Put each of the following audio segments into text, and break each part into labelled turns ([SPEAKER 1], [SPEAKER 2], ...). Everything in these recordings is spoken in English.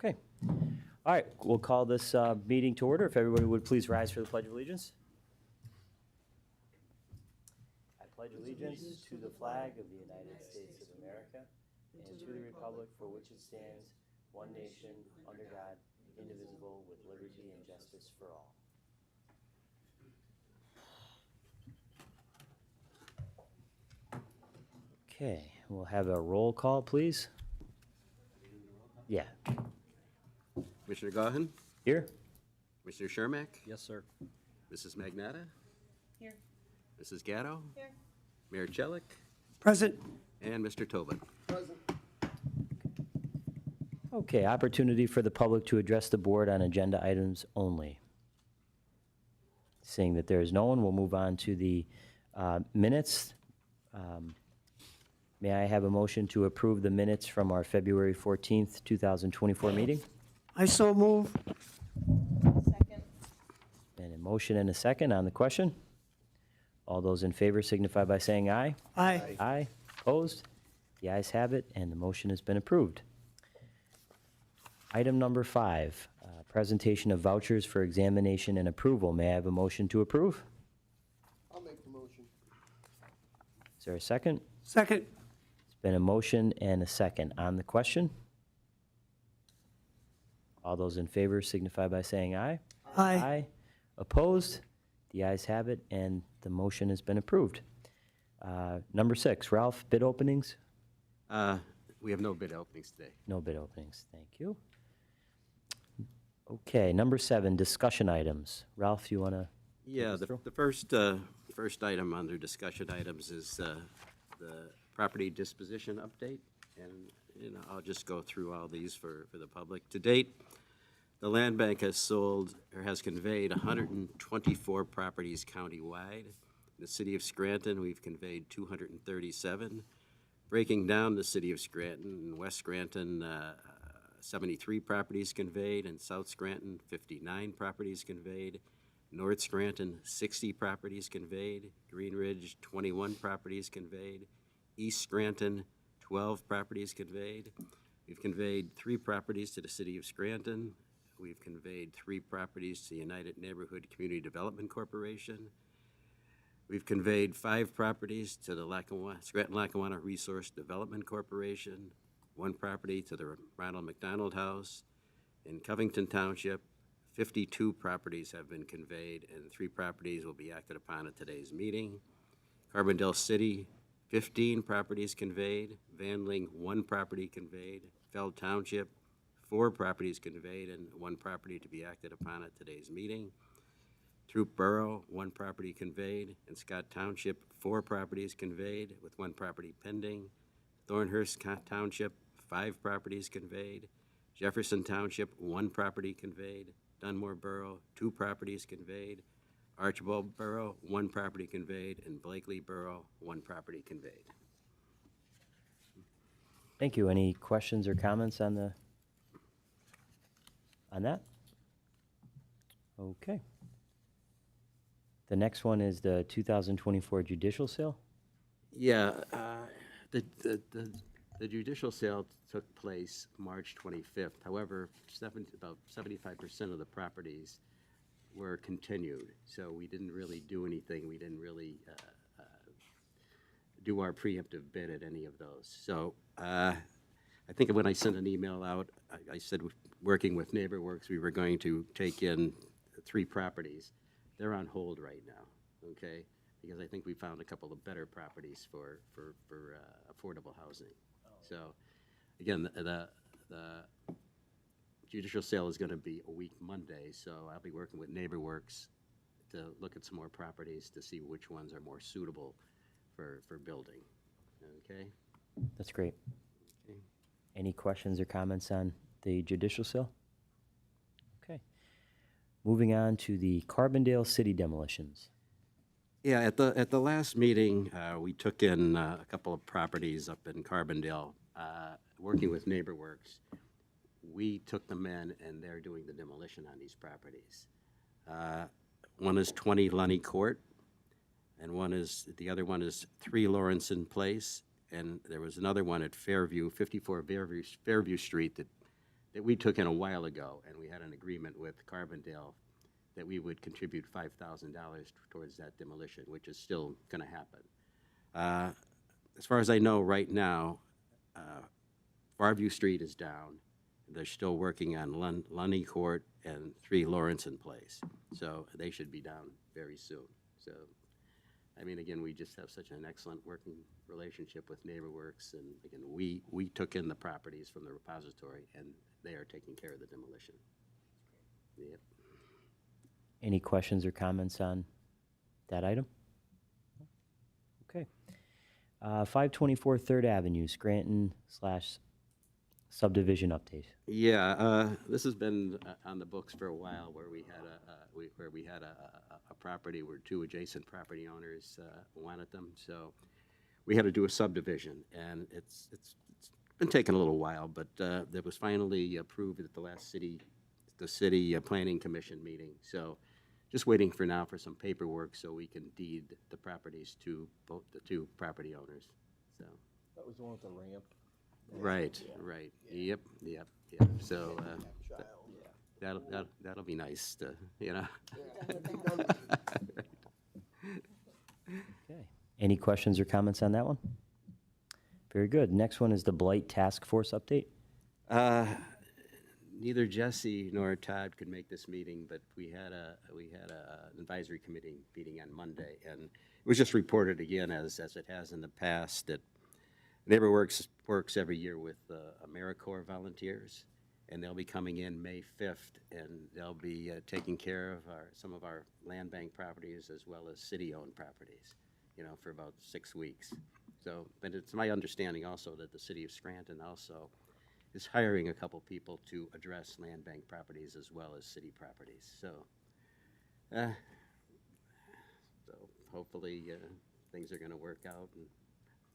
[SPEAKER 1] Okay. All right, we'll call this meeting to order. If everybody would please rise for the Pledge of Allegiance. I pledge allegiance to the flag of the United States of America and to the republic for which it stands, one nation, under God, indivisible, with liberty and justice for all. Okay, we'll have a roll call, please. Yeah.
[SPEAKER 2] Commissioner Gahan?
[SPEAKER 1] Here?
[SPEAKER 2] Commissioner Shermack?
[SPEAKER 1] Yes, sir.
[SPEAKER 2] Mrs. Magnata?
[SPEAKER 3] Here.
[SPEAKER 2] Mrs. Gatto?
[SPEAKER 3] Here.
[SPEAKER 2] Mayor Chelik?
[SPEAKER 4] Present.
[SPEAKER 2] And Mr. Tobin.
[SPEAKER 1] Okay, opportunity for the public to address the board on agenda items only. Seeing that there is no one, we'll move on to the minutes. May I have a motion to approve the minutes from our February 14th, 2024 meeting?
[SPEAKER 4] I so move.
[SPEAKER 3] Second.
[SPEAKER 1] And a motion and a second on the question. All those in favor signify by saying aye.
[SPEAKER 4] Aye.
[SPEAKER 1] Aye. Opposed? The ayes have it, and the motion has been approved. Item number 5, presentation of vouchers for examination and approval. May I have a motion to approve?
[SPEAKER 5] I'll make the motion.
[SPEAKER 1] Is there a second?
[SPEAKER 4] Second.
[SPEAKER 1] It's been a motion and a second on the question. All those in favor signify by saying aye.
[SPEAKER 4] Aye.
[SPEAKER 1] Aye. Opposed? The ayes have it, and the motion has been approved. Number 6, Ralph, bid openings?
[SPEAKER 2] We have no bid openings today.
[SPEAKER 1] No bid openings, thank you. Okay, number 7, discussion items. Ralph, you want to?
[SPEAKER 2] Yeah, the first item under discussion items is the property disposition update. And, I'll just go through all these for the public. To date, the land bank has sold or has conveyed 124 properties countywide. In the city of Scranton, we've conveyed 237. Breaking down the city of Scranton, in West Scranton, 73 properties conveyed. In South Scranton, 59 properties conveyed. North Scranton, 60 properties conveyed. Green Ridge, 21 properties conveyed. East Scranton, 12 properties conveyed. We've conveyed 3 properties to the city of Scranton. We've conveyed 3 properties to the United Neighborhood Community Development Corporation. We've conveyed 5 properties to the Scranton-Lackawanna Resource Development Corporation, 1 property to the Ronald McDonald House. In Covington Township, 52 properties have been conveyed, and 3 properties will be acted upon at today's meeting. Carbondale City, 15 properties conveyed. Van Ling, 1 property conveyed. Feld Township, 4 properties conveyed, and 1 property to be acted upon at today's meeting. Troop Borough, 1 property conveyed. In Scott Township, 4 properties conveyed, with 1 property pending. Thornhurst Township, 5 properties conveyed. Jefferson Township, 1 property conveyed. Dunmore Borough, 2 properties conveyed. Archibald Borough, 1 property conveyed. And Blakely Borough, 1 property conveyed.
[SPEAKER 1] Thank you. Any questions or comments on that? Okay. The next one is the 2024 judicial sale.
[SPEAKER 2] Yeah, the judicial sale took place March 25th. However, about 75% of the properties were continued, so we didn't really do anything. We didn't really do our preemptive bid at any of those. So I think when I sent an email out, I said, working with NeighborWorks, we were going to take in 3 properties. They're on hold right now, okay? Because I think we found a couple of better properties for affordable housing. So, again, the judicial sale is going to be a week Monday, so I'll be working with NeighborWorks to look at some more properties to see which ones are more suitable for building, okay?
[SPEAKER 1] That's great.
[SPEAKER 2] Okay.
[SPEAKER 1] Any questions or comments on the judicial sale? Okay. Moving on to the Carbondale city demolitions.
[SPEAKER 2] Yeah, at the last meeting, we took in a couple of properties up in Carbondale. Working with NeighborWorks, we took them in, and they're doing the demolition on these properties. One is 20 Lunny Court, and the other one is 3 Lawrenson Place, and there was another one at Fairview, 54 Fairview Street, that that we took in a while ago, and we had an agreement with Carbondale that we would contribute $5,000 towards that demolition, which is still going to happen. As far as I know right now, Farview Street is down. They're still working on Lunny Court and 3 Lawrence Place. So they should be down very soon. So, I mean, again, we just have such an excellent working relationship with NeighborWorks. And again, we took in the properties from the repository, and they are taking care of the demolition. Yep.
[SPEAKER 1] Any questions or comments on that item? Okay. 524 3rd Avenue, Scranton / subdivision update.
[SPEAKER 2] Yeah, this has been on the books for a while, where we had a property where 2 adjacent property owners wanted them. So we had to do a subdivision, and it's been taking a little while, but that was finally approved at the city planning commission meeting. So just waiting for now for some paperwork so we can deed the properties to both the 2 property owners. So.
[SPEAKER 5] That was the one with the ramp.
[SPEAKER 2] Right, right. Yep. So that'll be nice to, you know.
[SPEAKER 1] Okay. Any questions or comments on that one? Very good. Next one is the Blight Task Force update.
[SPEAKER 2] Neither Jesse nor Todd could make this meeting, but we had an advisory committee meeting on Monday, and it was just reported again, as it has in the past, that NeighborWorks works every year with AmeriCorps volunteers, and they'll be coming in May 5th, and they'll be taking care of some of our land bank properties as well as city-owned properties, you know, for about 6 weeks. So, but it's my understanding also that the city of Scranton also is hiring a couple people to address land bank properties as well as city properties. So, hopefully things are going to work out, and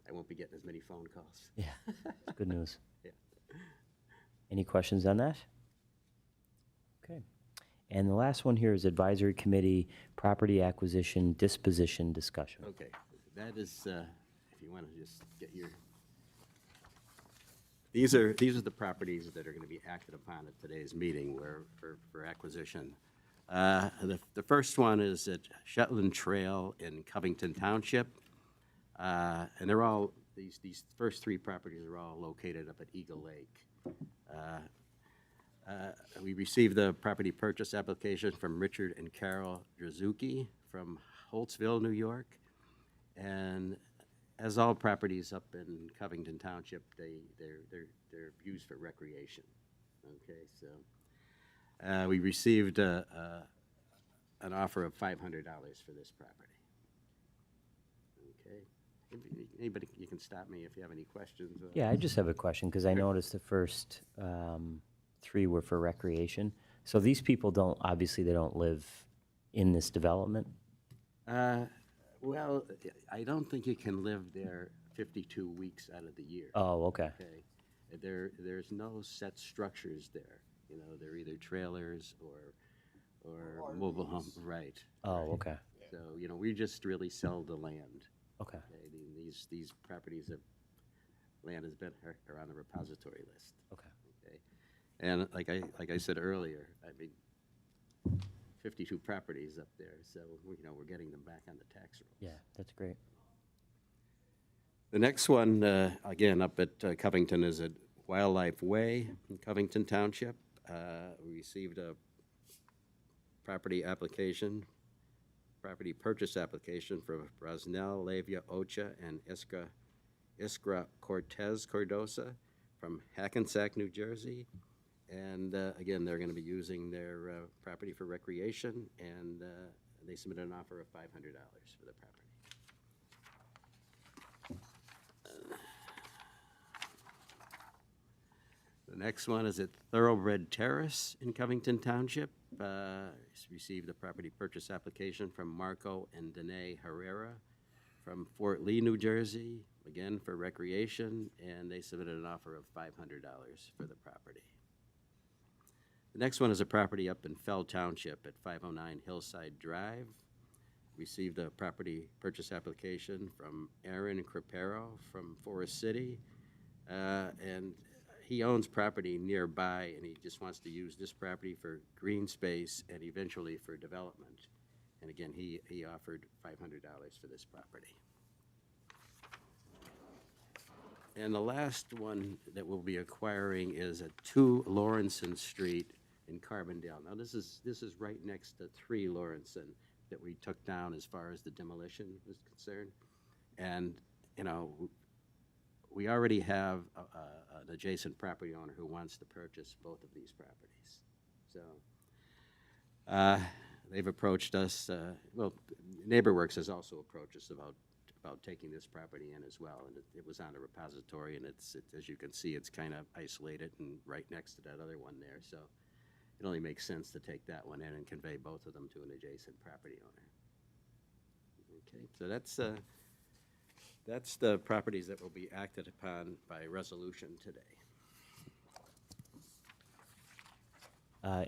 [SPEAKER 2] I won't be getting as many phone calls.
[SPEAKER 1] Yeah, that's good news.
[SPEAKER 2] Yeah.
[SPEAKER 1] Any questions on that? Okay. And the last one here is Advisory Committee Property Acquisition Disposition Discussion.
[SPEAKER 2] Okay, that is, if you want to just get your, these are the properties that are going to be acted upon at today's meeting for acquisition. The first one is at Shetland Trail in Covington Township. And they're all, these first 3 properties are all located up at Eagle Lake. We received the property purchase application from Richard and Carol Drzuki from Holtzville, New York. And as all properties up in Covington Township, they're used for recreation. Okay, so we received an offer of $500 for this property. Okay. Anybody, you can stop me if you have any questions.
[SPEAKER 1] Yeah, I just have a question, because I noticed the first 3 were for recreation. So these people obviously they don't live in this development?
[SPEAKER 2] Well, I don't think you can live there 52 weeks out of the year.
[SPEAKER 1] Oh, okay.
[SPEAKER 2] Okay. There's no set structures there. You know, they're either trailers or mobile homes. Right.
[SPEAKER 1] Oh, okay.
[SPEAKER 2] So, you know, we just really sell the land.
[SPEAKER 1] Okay.
[SPEAKER 2] These properties of land has been are on the repository list.
[SPEAKER 1] Okay.
[SPEAKER 2] Okay. And like I said earlier, I mean, 52 properties up there, so we're getting them back on the tax rolls.
[SPEAKER 1] Yeah, that's great.
[SPEAKER 2] The next one, again, up at Covington, is at Wildlife Way in Covington Township. We received a property purchase application from Brosnell, Lavia, Ocha, and Iskra Cortez Cordosa from Hackensack, New Jersey. And again, they're going to be using their property for recreation, and they submitted an offer of $500 for the property. The next one is at Thoroughbred Terrace in Covington Township. Received a property purchase application from Marco and Danae Herrera from Fort Lee, New Jersey, again for recreation, and they submitted an offer of $500 for the property. The next one is a property up in Fell Township at 509 Hillside Drive. Received a property purchase application from Aaron Crepero from Forest City, and he owns property nearby, and he just wants to use this property for green space and eventually for development. And again, he offered $500 for this property. And the last one that we'll be acquiring is at 2 Lawrenson Street in Carbondale. Now, this is right next to 3 Lawrenson that we took down as far as the demolition was concerned. And, you know, we already have an adjacent property owner who wants to purchase both of these properties. So they've approached us, well, NeighborWorks has also approached us about taking this property in as well. And it was on a repository, and it's as you can see, it's kind of isolated and right next to that other one there. So it only makes sense to take that one in and convey both of them to an adjacent property owner. Okay, so that's the properties that will be acted upon by resolution today.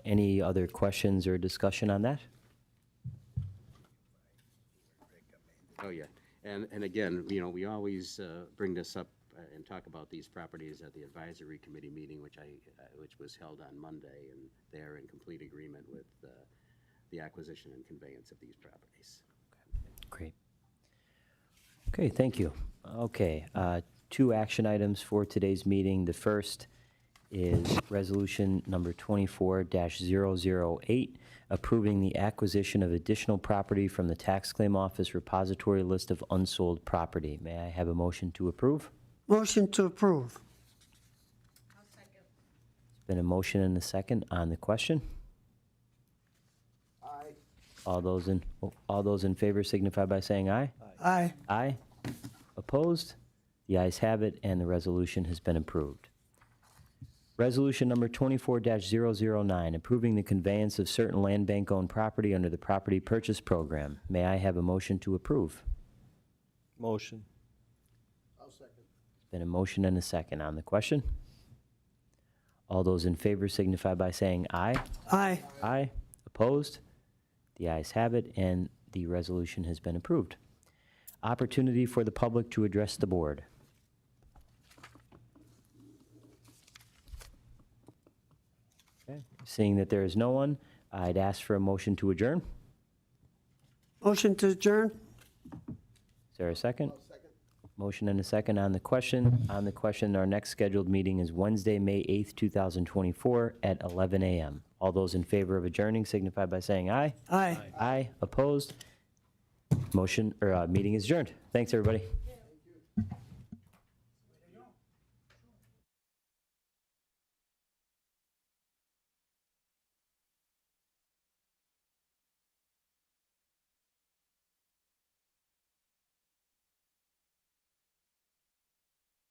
[SPEAKER 1] Any other questions or discussion on that?
[SPEAKER 2] Oh, yeah. And again, you know, we always bring this up and talk about these properties at the advisory committee meeting, which was held on Monday, and they're in complete agreement with the acquisition and conveyance of these properties.
[SPEAKER 1] Great. Okay, thank you. Okay, 2 action items for today's meeting. The first is resolution number 24-008, approving the acquisition of additional property from the tax claim office repository list of unsold property. May I have a motion to approve?
[SPEAKER 4] Motion to approve.
[SPEAKER 3] I'll second.
[SPEAKER 1] There's been a motion and a second on the question.
[SPEAKER 5] Aye.
[SPEAKER 1] All those in favor signify by saying aye.
[SPEAKER 4] Aye.
[SPEAKER 1] Aye. Opposed? The ayes have it, and the resolution has been approved. Resolution number 24-009, approving the conveyance of certain land bank-owned property under the Property Purchase Program. May I have a motion to approve?
[SPEAKER 6] Motion.
[SPEAKER 5] I'll second.
[SPEAKER 1] Been a motion and a second on the question. All those in favor signify by saying aye.
[SPEAKER 4] Aye.
[SPEAKER 1] Aye. Opposed? The ayes have it, and the resolution has been approved. Opportunity for the public to address the board. Okay. Seeing that there is no one, I'd ask for a motion to adjourn.
[SPEAKER 4] Motion to adjourn?
[SPEAKER 1] Is there a second?
[SPEAKER 5] I'll second.
[SPEAKER 1] Motion and a second on the question. On the question, our next scheduled meeting is Wednesday, May 8th, 2024 at 11 a.m. All those in favor of adjourning signify by saying aye.
[SPEAKER 4] Aye.
[SPEAKER 1] Aye. Opposed? Motion, or meeting is adjourned. Thanks, everybody.